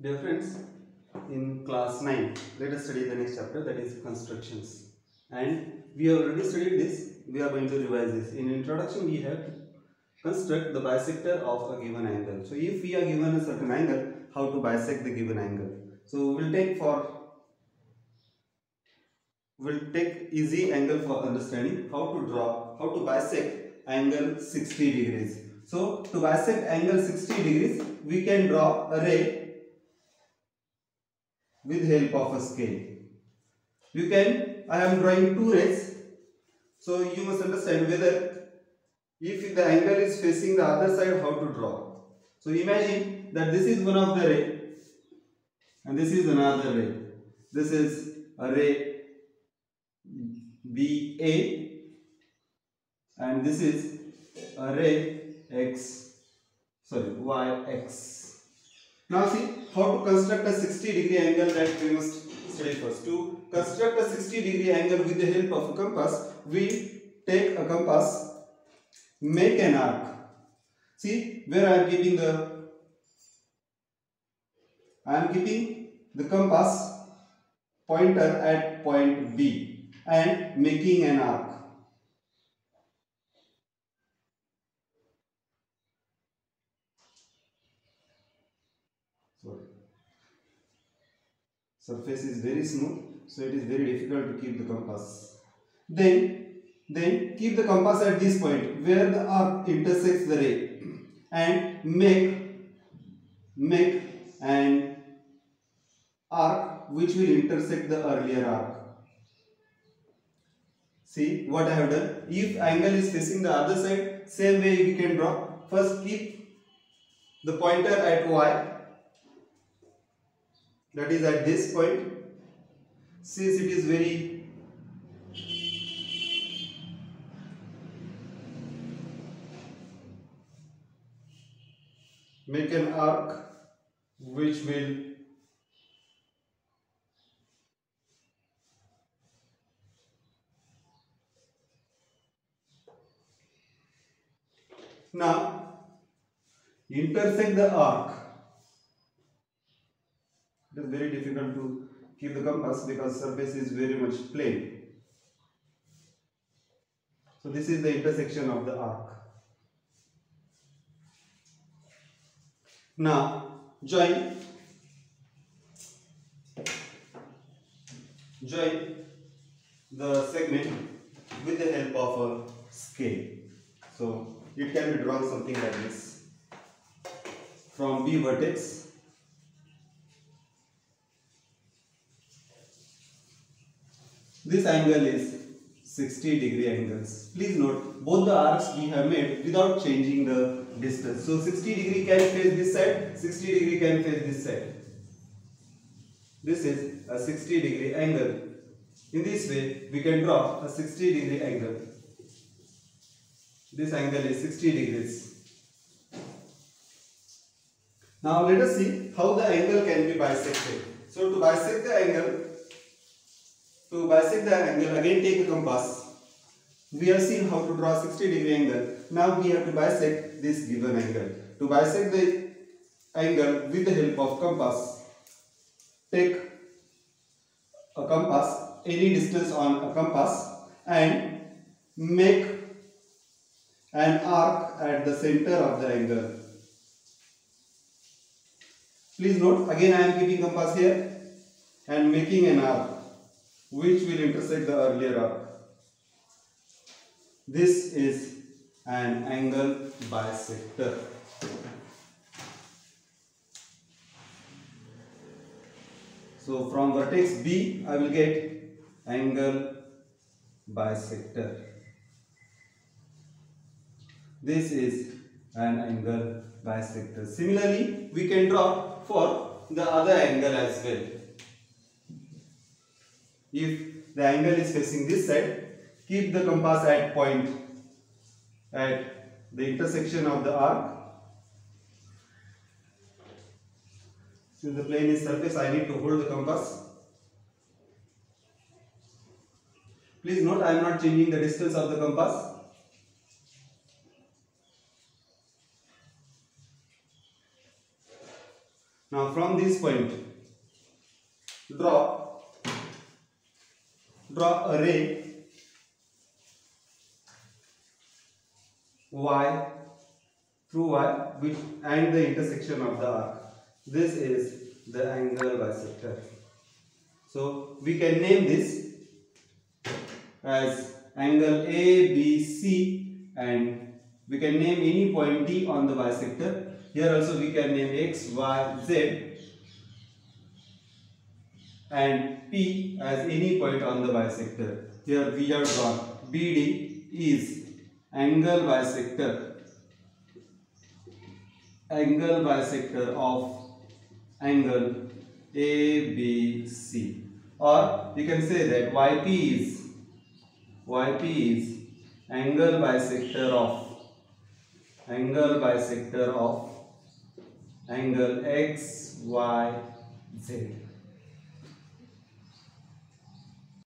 Dear friends, in class 9, let us study the next chapter, that is constructions. And we have already studied this, we are going to revise this. In introduction, we have to construct the bisector of a given angle. So if we are given a certain angle, how to bisect the given angle. So we'll take easy angle for understanding how to bisect angle 60 degrees. So to bisect angle 60 degrees, we can draw a ray with help of a scale. I am drawing two rays, so you must understand whether if the angle is facing the other side, how to draw. So imagine that this is one of the ray and this is another ray. This is a ray BA and this is a ray YX. Now see how to construct a 60-degree angle, that we must study first. To construct a 60-degree angle with the help of a compass, we take a compass, make an arc. See where I am keeping the compass pointer at point B and making an arc. Sorry. Surface is very smooth, so it is very difficult to keep the compass. Then keep the compass at this point where the arc intersects the ray and make an arc which will intersect the earlier arc. See what I have done. If angle is facing the other side, same way we can draw. First keep the pointer at Y, that is at this point. Since it is very make an arc which will now intersect the arc. It is very difficult to keep the compass because surface is very much plain. So this is the intersection of the arc. Now join the segment with the help of a scale. So it can be drawn something like this. From B vertex, this angle is 60-degree angles. Please note both the arcs we have made without changing the distance. So 60-degree can face this side, 60-degree can face this side. This is a 60-degree angle. In this way, we can draw a 60-degree angle. This angle is 60 degrees. Now let us see how the angle can be bisected. So to bisect the angle, again take a compass. We have seen how to draw 60-degree angle. Now we have to bisect this given angle. To bisect the angle with the help of compass, take a compass, any distance on a compass, and make an arc at the center of the angle. Please note, again I am keeping compass here and making an arc which will intersect the earlier arc. This is an angle bisector. So from vertex B, I will get angle bisector. This is an angle bisector. Similarly, we can draw for the other angle as well. If the angle is facing this side, keep the compass at point at the intersection of the arc. Since the plane is surface, I need to hold the compass. Please note, I am not changing the distance of the compass. Now from this point, draw a ray y through y which and the intersection of the arc. This is the angle bisector. So we can name this as angle ABC, and we can name any point D on the bisector. Here also we can name X, Y, Z and P as any point on the bisector. Here we have got BD is angle bisector of angle ABC, or you can say that YP is angle bisector of angle XYZ.